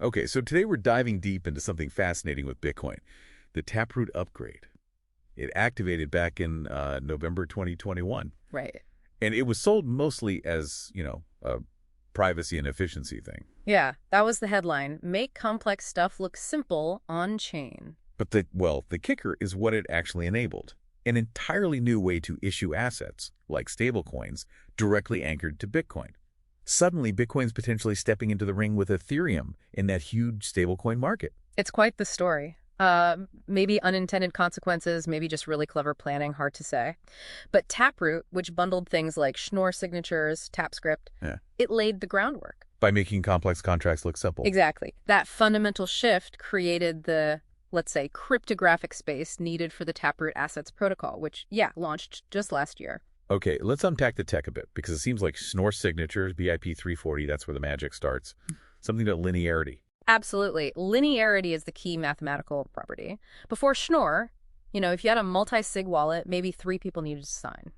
Okay, so today we're diving deep into something fascinating with Bitcoin, the Taproot upgrade. It activated back in November 2021, Right. and it was sold mostly as, a privacy and efficiency thing. Yeah, that was the headline. Make complex stuff look simple on-chain. But the kicker is what it actually enabled. An entirely new way to issue assets, like stablecoins, directly anchored to Bitcoin. Suddenly, Bitcoin's potentially stepping into the ring with Ethereum in that huge stablecoin market. It's quite the story. Maybe unintended consequences, maybe just really clever planning, hard to say. But Taproot, which bundled things like Schnorr signatures, TapScript, it laid the groundwork. By making complex contracts look simple. Exactly. That fundamental shift created the, let's say, cryptographic space needed for the Taproot Assets protocol, which, launched just last year. Okay, let's unpack the tech a bit, because it seems like Schnorr signatures, BIP 340, that's where the magic starts. Something to linearity. Absolutely. Linearity is the key mathematical property. Before Schnorr, if you had a multi-sig wallet, maybe 3 people needed to sign.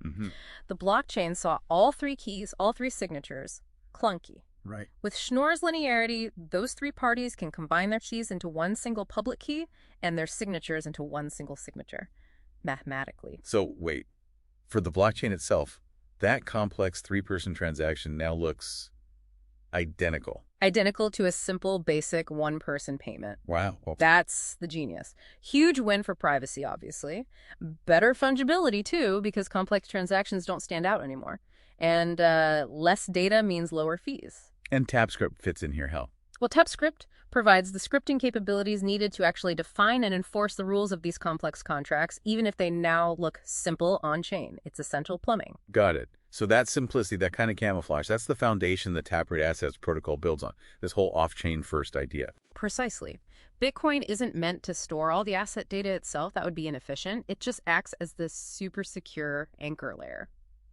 The blockchain saw all 3 keys, all 3 signatures, clunky. Right. With Schnorr's linearity, those 3 parties can combine their keys into one single public key and their signatures into one single signature, mathematically. So, wait. For the blockchain itself, that complex 3-person transaction now looks identical. Identical to a simple, basic one-person payment. Wow. Well, that's the genius. Huge win for privacy, obviously. Better fungibility, too, because complex transactions don't stand out anymore. And less data means lower fees. and TapScript fits in here, how? Well, TapScript provides the scripting capabilities needed to actually define and enforce the rules of these complex contracts, even if they now look simple on-chain. It's essential plumbing. Got it. So that simplicity, that kind of camouflage, that's the foundation the Taproot Assets protocol builds on, this whole off-chain first idea. Precisely. Bitcoin isn't meant to store all the asset data itself. That would be inefficient. It just acts as this super secure anchor layer.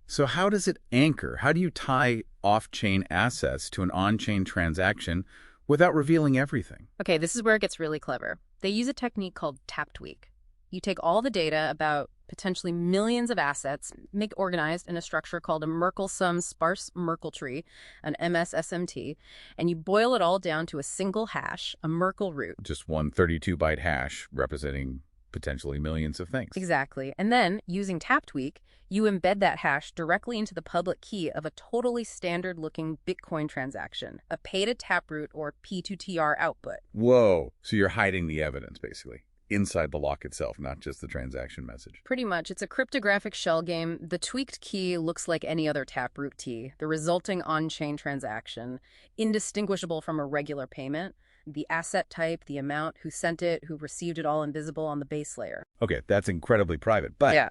So how does it anchor? How do you tie off-chain assets to an on-chain transaction without revealing everything? Okay, this is where it gets really clever. They use a technique called tap tweak. You take all the data about potentially millions of assets, make organized in a structure called a Merkle-sum sparse Merkle tree, an MSSMT, and you boil it all down to a single hash, a Merkle root. Just one 32-byte hash representing potentially millions of things. Exactly. And then, using tap tweak, you embed that hash directly into the public key of a totally standard-looking Bitcoin transaction, a pay-to-taproot or P2TR output. Whoa. So you're hiding the evidence, basically, inside the lock itself, not just the transaction message. Pretty much. It's a cryptographic shell game. The tweaked key looks like any other Taproot key. The resulting on-chain transaction, indistinguishable from a regular payment. The asset type, the amount, who sent it, who received it, all invisible on the base layer. Okay, that's incredibly private. But yeah.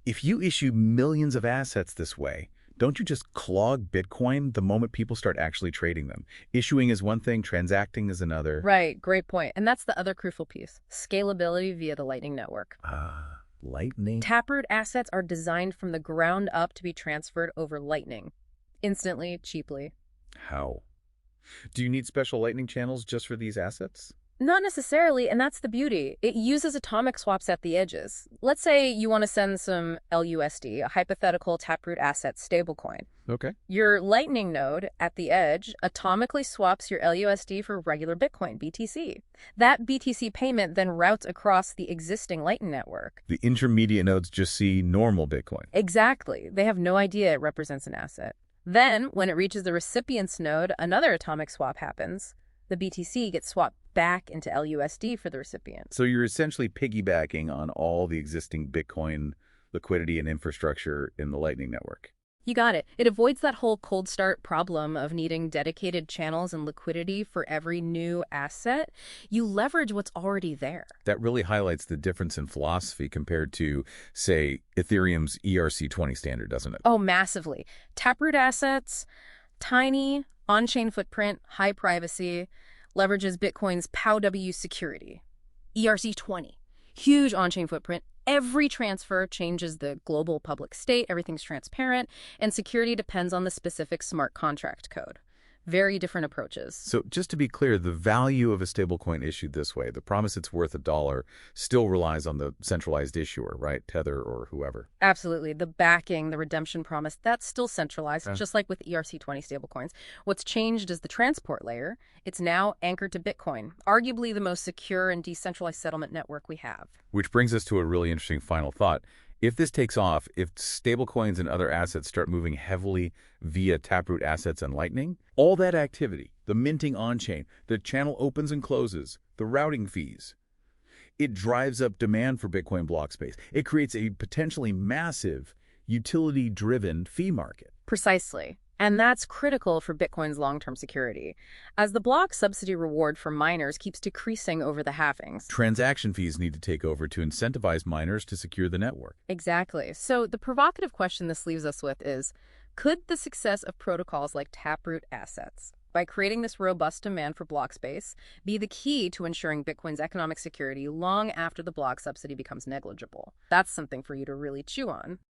If you issue millions of assets this way, don't you just clog Bitcoin the moment people start actually trading them? Issuing is one thing, transacting is another. Right, great point. And that's the other crucial piece, scalability via the Lightning Network. Lightning? Taproot assets are designed from the ground up to be transferred over Lightning. Instantly, cheaply. How? Do you need special Lightning channels just for these assets? Not necessarily, and that's the beauty. It uses atomic swaps at the edges. Let's say you want to send some LUSD, a hypothetical Taproot asset stablecoin. Okay. Your Lightning node at the edge atomically swaps your LUSD for regular Bitcoin, BTC. That BTC payment then routes across the existing Lightning network. The intermediate nodes just see normal Bitcoin. Exactly. They have no idea it represents an asset. Then, when it reaches the recipient's node, another atomic swap happens. The BTC gets swapped back into LUSD for the recipient. So you're essentially piggybacking on all the existing Bitcoin liquidity and infrastructure in the Lightning Network. You got it. It avoids that whole cold start problem of needing dedicated channels and liquidity for every new asset. You leverage what's already there. That really highlights the difference in philosophy compared to, say, Ethereum's ERC20 standard, doesn't it? Oh, massively. Taproot assets, tiny, on-chain footprint, high privacy, leverages Bitcoin's POW security. ERC20, huge on-chain footprint. Every transfer changes the global public state. Everything's transparent, and security depends on the specific smart contract code. Very different approaches. So just to be clear, the value of a stablecoin issued this way, the promise it's worth $1, still relies on the centralized issuer, right? Tether or whoever. Absolutely. The backing, the redemption promise, that's still centralized, Yeah. just like with ERC20 stablecoins. What's changed is the transport layer. It's now anchored to Bitcoin, arguably the most secure and decentralized settlement network we have. Which brings us to a really interesting final thought. If this takes off, if stablecoins and other assets start moving heavily via Taproot Assets and Lightning, all that activity, the minting on-chain, the channel opens and closes, the routing fees, it drives up demand for Bitcoin block space. It creates a potentially massive utility-driven fee market. Precisely. And that's critical for Bitcoin's long-term security, as the block subsidy reward for miners keeps decreasing over the halvings. Transaction fees need to take over to incentivize miners to secure the network. Exactly. So the provocative question this leaves us with is, could the success of protocols like Taproot Assets, by creating this robust demand for block space, be the key to ensuring Bitcoin's economic security long after the block subsidy becomes negligible? That's something for you to really chew on.